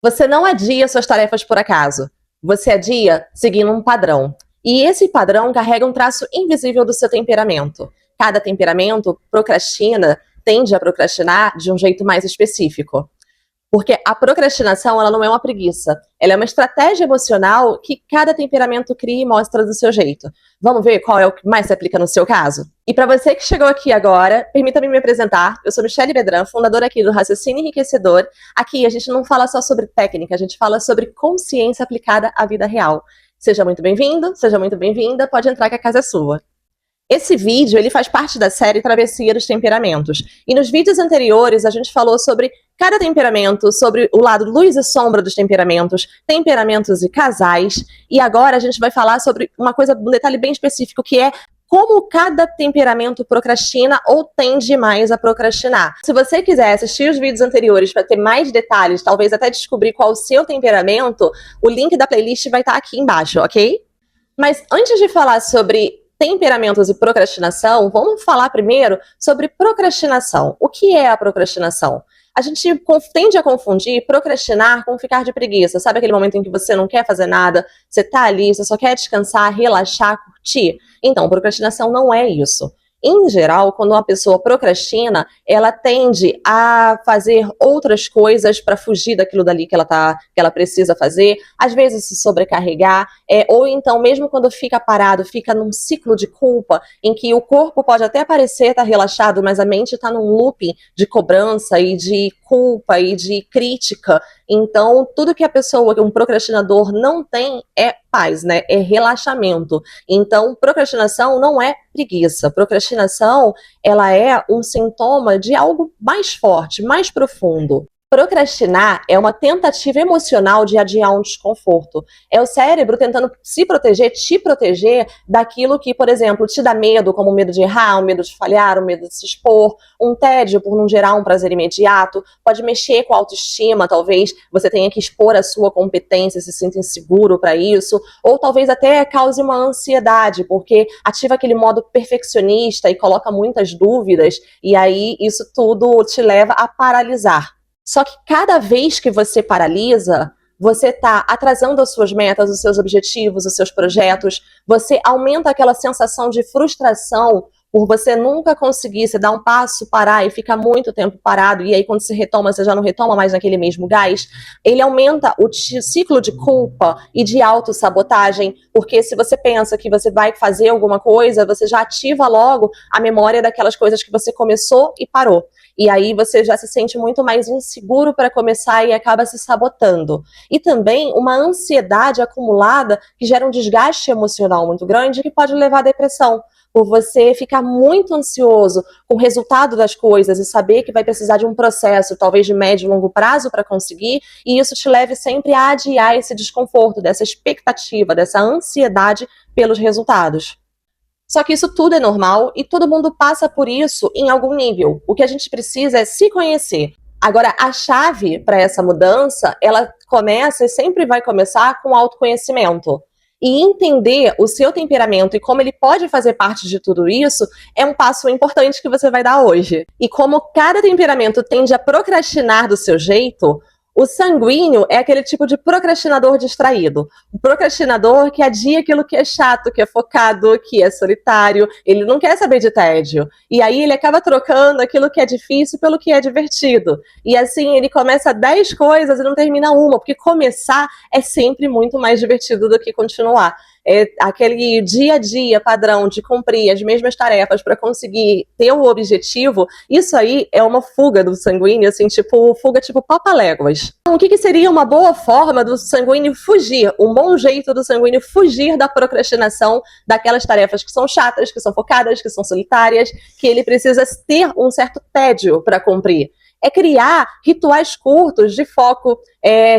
Você não adia suas tarefas por acaso. Você adia seguindo um padrão. E esse padrão carrega um traço invisível do seu temperamento. Cada temperamento tende a procrastinar de um jeito mais específico. Porque a procrastinação, ela não é uma preguiça. Ela é uma estratégia emocional que cada temperamento cria e mostra do seu jeito. Vamos ver qual é o que mais se aplica no seu caso? E para você que chegou aqui agora, permita-me me apresentar. Eu sou Michelle Bedran, fundadora aqui do Raciocínio Enriquecedor. Aqui a gente não fala só sobre técnica, a gente fala sobre consciência aplicada à vida real. Seja muito bem-vindo, seja muito bem-vinda, pode entrar que a casa é sua. Esse vídeo, ele faz parte da série Travessia dos Temperamentos. E nos vídeos anteriores, a gente falou sobre cada temperamento, sobre o lado luz e sombra dos temperamentos, temperamentos e casais. E agora a gente vai falar sobre um detalhe bem específico, que é como cada temperamento procrastina ou tende mais a procrastinar. Se você quiser assistir os vídeos anteriores para ter mais detalhes, talvez até descobrir qual o seu temperamento, o link da playlist vai estar aqui embaixo, ok? Mas antes de falar sobre temperamentos e procrastinação, vamos falar primeiro sobre procrastinação. O que é a procrastinação? A gente tende a confundir procrastinar com ficar de preguiça. Sabe aquele momento em que você não quer fazer nada, você tá ali, você só quer descansar, relaxar, curtir? Então, procrastinação não é isso. Em geral, quando uma pessoa procrastina, ela tende a fazer outras coisas para fugir daquilo dali que ela precisa fazer, às vezes se sobrecarregar, ou então mesmo quando fica parado, fica num ciclo de culpa, em que o corpo pode até parecer estar relaxado, mas a mente está num looping de cobrança e de culpa e de crítica. Então, tudo que um procrastinador não tem é paz, né? É relaxamento. Então, procrastinação não é preguiça. Procrastinação, ela é um sintoma de algo mais forte, mais profundo. Procrastinar é uma tentativa emocional de adiar um desconforto. É o cérebro tentando se proteger, te proteger daquilo que, por exemplo, te dá medo, como o medo de errar, o medo de falhar, o medo de se expor, um tédio por não gerar um prazer imediato, pode mexer com a autoestima, talvez você tenha que expor a sua competência, se sinta inseguro para isso, ou talvez até cause uma ansiedade, porque ativa aquele modo perfeccionista e coloca muitas dúvidas, e aí isso tudo te leva a paralisar. Só que cada vez que você paralisa, você está atrasando as suas metas, os seus objetivos, os seus projetos, você aumenta aquela sensação de frustração por você nunca conseguir, você dá um passo, parar e fica muito tempo parado, e aí quando você retoma, você já não retoma mais naquele mesmo gás. Ele aumenta o ciclo de culpa e de autossabotagem, porque se você pensa que você vai fazer alguma coisa, você já ativa logo a memória daquelas coisas que você começou e parou. E aí você já se sente muito mais inseguro para começar e acaba se sabotando. E também uma ansiedade acumulada que gera um desgaste emocional muito grande que pode levar à depressão, por você ficar muito ansioso com o resultado das coisas e saber que vai precisar de um processo, talvez de médio e longo prazo para conseguir, e isso te leve sempre a adiar esse desconforto, dessa expectativa, dessa ansiedade pelos resultados. Só que isso tudo é normal e todo mundo passa por isso em algum nível. O que a gente precisa é se conhecer. Agora, a chave para essa mudança, ela começa e sempre vai começar com autoconhecimento. E entender o seu temperamento e como ele pode fazer parte de tudo isso é um passo importante que você vai dar hoje. E como cada temperamento tende a procrastinar do seu jeito, o sanguíneo é aquele tipo de procrastinador distraído. O procrastinador que adia aquilo que é chato, que é focado, que é solitário. Ele não quer saber de tédio. E aí ele acaba trocando aquilo que é difícil pelo que é divertido. E assim ele começa 10 coisas e não termina uma, porque começar é sempre muito mais divertido do que continuar. É aquele dia a dia padrão de cumprir as mesmas tarefas para conseguir ter o objetivo, isso aí é uma fuga do sanguíneo, assim, fuga tipo papaléguas. Então, o que seria uma boa forma do sanguíneo fugir, um bom jeito do sanguíneo fugir da procrastinação, daquelas tarefas que são chatas, que são focadas, que são solitárias, que ele precisa ter um certo tédio para cumprir? É criar rituais curtos de foco,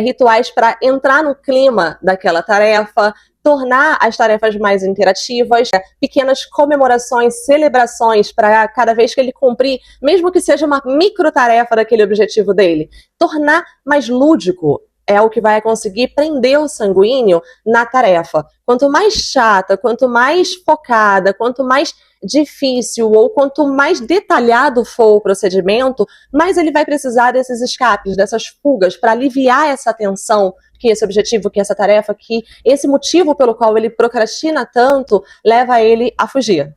rituais para entrar no clima daquela tarefa, tornar as tarefas mais interativas, pequenas comemorações, celebrações para cada vez que ele cumprir, mesmo que seja uma microtarefa daquele objetivo dele, tornar mais lúdico. é o que vai conseguir prender o sanguíneo na tarefa. Quanto mais chata, quanto mais focada, quanto mais difícil ou quanto mais detalhado for o procedimento, mais ele vai precisar desses escapes, dessas fugas, para aliviar essa tensão, que esse objetivo, que essa tarefa, que esse motivo pelo qual ele procrastina tanto, leva ele a fugir.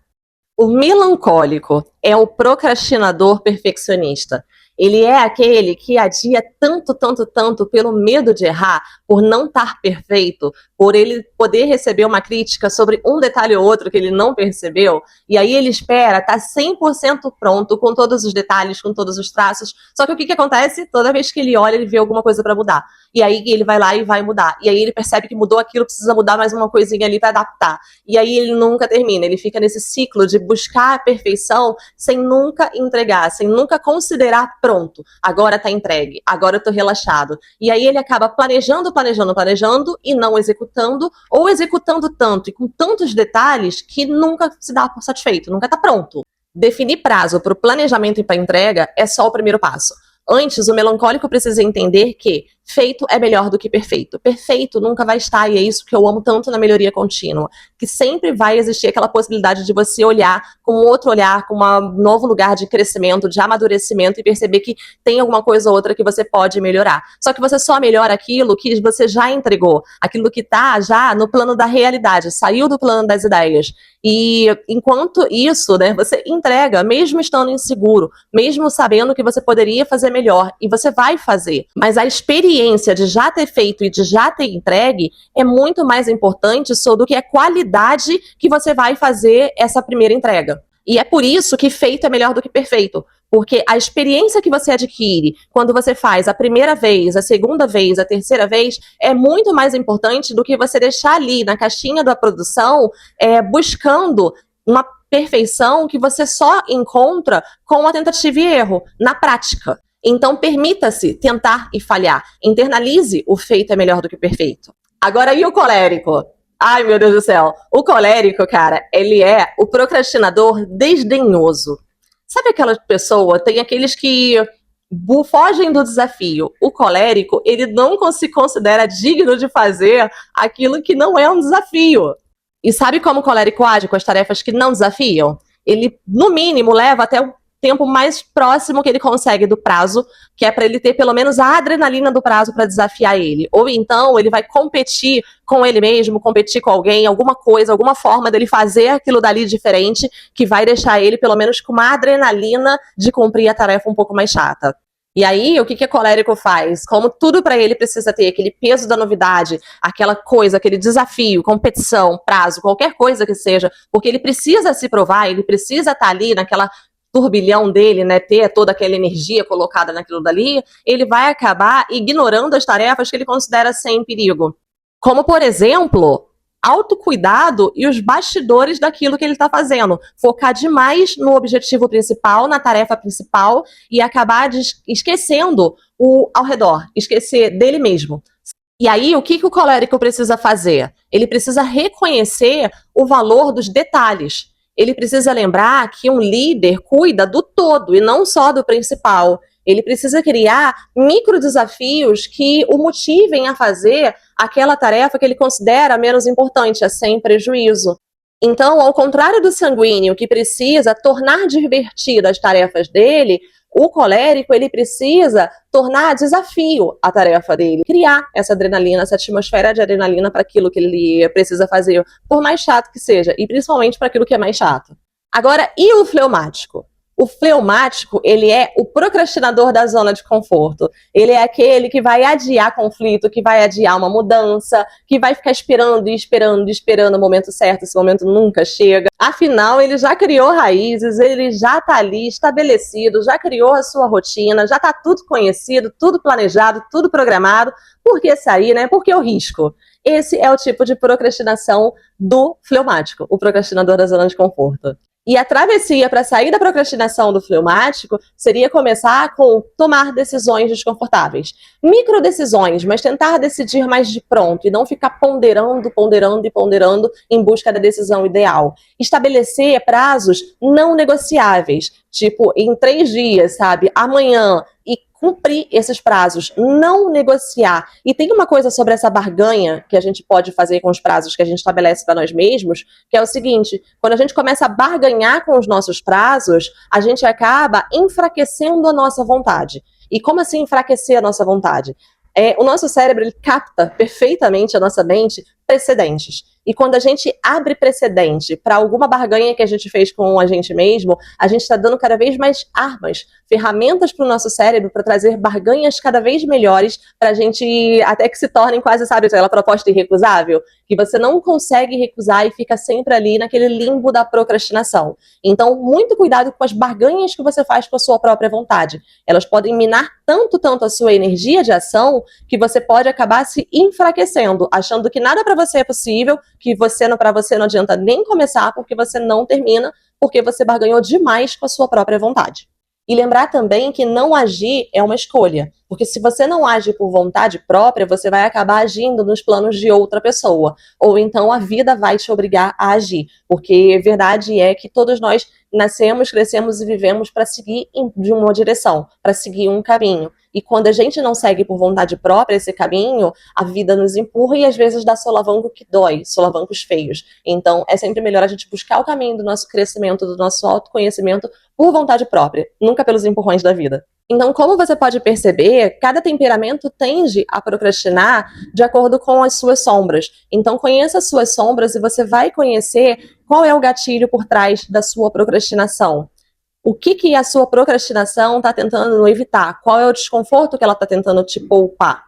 O melancólico é o procrastinador perfeccionista. Ele é aquele que adia tanto, tanto, tanto pelo medo de errar, por não estar perfeito, por ele poder receber uma crítica sobre um detalhe ou outro que ele não percebeu, e aí ele espera estar 100% pronto, com todos os detalhes, com todos os traços, só que o que acontece? Toda vez que ele olha, ele vê alguma coisa para mudar, e aí ele vai lá e vai mudar, e aí ele percebe que mudou aquilo, precisa mudar mais uma coisinha ali para adaptar, e aí ele nunca termina, ele fica nesse ciclo de buscar a perfeição sem nunca entregar, sem nunca considerar pronto, agora tá entregue, agora eu tô relaxado. E aí ele acaba planejando e não executando, ou executando tanto e com tantos detalhes que nunca se dá por satisfeito, nunca tá pronto. Definir prazo para o planejamento e para entrega é só o primeiro passo. Antes, o melancólico precisa entender que feito é melhor do que perfeito. Perfeito nunca vai estar, e é isso que eu amo tanto na melhoria contínua, que sempre vai existir aquela possibilidade de você olhar com outro olhar, com um novo lugar de crescimento, de amadurecimento, e perceber que tem alguma coisa ou outra que você pode melhorar. Só que você só melhora aquilo que você já entregou, aquilo que está já no plano da realidade, saiu do plano das ideias. E enquanto isso, né, você entrega, mesmo estando inseguro, mesmo sabendo que você poderia fazer melhor, e você vai fazer, mas a experiência de já ter feito e de já ter entregue é muito mais importante do que a qualidade que você vai fazer essa primeira entrega. E é por isso que feito é melhor do que perfeito, porque a experiência que você adquire quando você faz a primeira vez, a segunda vez, a terceira vez, é muito mais importante do que você deixar ali na caixinha da produção buscando uma perfeição que você só encontra com a tentativa e erro, na prática. Então, permita-se tentar e falhar. Internalize o feito é melhor do que o perfeito. Agora, e o colérico? Ai, meu Deus do céu. O colérico, cara, ele é o procrastinador desdenhoso. Sabe aquela pessoa? Tem aqueles que fogem do desafio. O colérico, ele não se considera digno de fazer aquilo que não é um desafio. E sabe como o colérico age com as tarefas que não desafiam? Ele, no mínimo, leva até o tempo mais próximo que ele consegue do prazo, que é para ele ter pelo menos a adrenalina do prazo para desafiar ele. Ou então ele vai competir com ele mesmo, competir com alguém, alguma coisa, alguma forma dele fazer aquilo dali diferente, que vai deixar ele pelo menos com uma adrenalina de cumprir a tarefa um pouco mais chata. E aí, o que o colérico faz? Como tudo para ele precisa ter aquele peso da novidade, aquela coisa, aquele desafio, competição, prazo, qualquer coisa que seja, porque ele precisa se provar, ele precisa estar ali naquela turbilhão dele, né, ter toda aquela energia colocada naquilo dali, ele vai acabar ignorando as tarefas que ele considera sem perigo. Como, por exemplo, autocuidado e os bastidores daquilo que ele está fazendo. Focar demais no objetivo principal, na tarefa principal, e acabar esquecendo o ao redor, esquecer dele mesmo. E aí, o que o colérico precisa fazer? Ele precisa reconhecer o valor dos detalhes. Ele precisa lembrar que um líder cuida do todo e não só do principal. Ele precisa criar micro desafios que o motivem a fazer aquela tarefa que ele considera menos importante, sem prejuízo. Então, ao contrário do sanguíneo, que precisa tornar divertidas as tarefas dele, o colérico, ele precisa tornar desafio a tarefa dele, criar essa adrenalina, essa atmosfera de adrenalina para aquilo que ele precisa fazer, por mais chato que seja, e principalmente para aquilo que é mais chato. Agora, e o fleumático? O fleumático, ele é o procrastinador da zona de conforto. Ele é aquele que vai adiar conflito, que vai adiar uma mudança, que vai ficar esperando e esperando e esperando o momento certo, esse momento nunca chega. Afinal, ele já criou raízes, ele já está ali estabelecido, já criou a sua rotina, já está tudo conhecido, tudo planejado, tudo programado. Por que sair, né? Por que o risco? Esse é o tipo de procrastinação do fleumático, o procrastinador da zona de conforto. E a travessia para sair da procrastinação do fleumático seria começar com tomar decisões desconfortáveis. Micro decisões, mas tentar decidir mais de pronto e não ficar ponderando em busca da decisão ideal. Estabelecer prazos não negociáveis, tipo em 3 dias, sabe? Amanhã. E cumprir esses prazos, não negociar. E tem uma coisa sobre essa barganha que a gente pode fazer com os prazos que a gente estabelece para nós mesmos, que é o seguinte: quando a gente começa a barganhar com os nossos prazos, a gente acaba enfraquecendo a nossa vontade. E como assim enfraquecer a nossa vontade? O nosso cérebro, ele capta perfeitamente a nossa mente precedentes. E quando a gente abre precedente para alguma barganha que a gente fez com a gente mesmo, a gente está dando cada vez mais armas, ferramentas para o nosso cérebro para trazer barganhas cada vez melhores para a gente, até que se tornem quase, sabe, aquela proposta irrecusável, que você não consegue recusar e fica sempre ali naquele limbo da procrastinação. Então, muito cuidado com as barganhas que você faz com a sua própria vontade. Elas podem minar tanto a sua energia de ação que você pode acabar se enfraquecendo, achando que nada para você é possível, que para você não adianta nem começar porque você não termina, porque você barganhou demais com a sua própria vontade. E lembrar também que não agir é uma escolha, porque se você não age por vontade própria, você vai acabar agindo nos planos de outra pessoa, ou então a vida vai te obrigar a agir, porque a verdade é que todos nós nascemos, crescemos e vivemos para seguir de uma direção, para seguir um caminho. E quando a gente não segue por vontade própria esse caminho, a vida nos empurra e às vezes dá solavanco que dói, solavancos feios. Então é sempre melhor a gente buscar o caminho do nosso crescimento, do nosso autoconhecimento por vontade própria, nunca pelos empurrões da vida. Então, como você pode perceber, cada temperamento tende a procrastinar de acordo com as suas sombras. Então, conheça as suas sombras e você vai conhecer qual é o gatilho por trás da sua procrastinação. O que a sua procrastinação está tentando evitar? Qual é o desconforto que ela está tentando te poupar?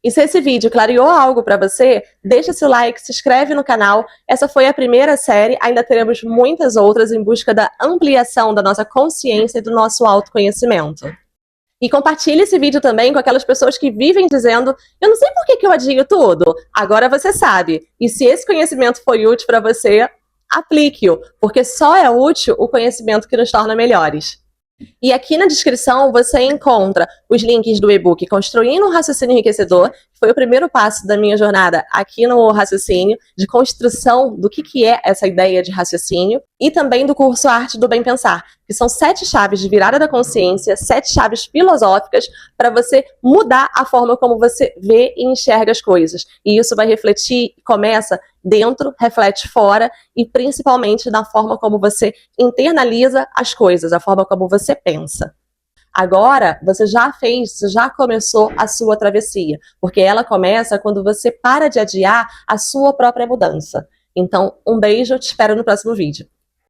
E se esse vídeo clareou algo para você, deixa seu like, se inscreve no canal. Essa foi a primeira série, ainda teremos muitas outras em busca da ampliação da nossa consciência e do nosso autoconhecimento. E compartilhe esse vídeo também com aquelas pessoas que vivem dizendo: eu não sei por que eu adio tudo. Agora você sabe. E se esse conhecimento foi útil para você, aplique-o, porque só é útil o conhecimento que nos torna melhores. E aqui na descrição você encontra os links do e-book Construindo um Raciocínio Enriquecedor, que foi o primeiro passo da minha jornada aqui no raciocínio, de construção do que é essa ideia de raciocínio, e também do curso Arte do Bem Pensar, que são 7 chaves de virada da consciência, 7 chaves filosóficas para você mudar a forma como você vê e enxerga as coisas. E isso vai refletir, começa dentro, reflete fora e principalmente na forma como você internaliza as coisas, a forma como você pensa. Agora, você já começou a sua travessia, porque ela começa quando você para de adiar a sua própria mudança. Então, um beijo, te espero no próximo vídeo.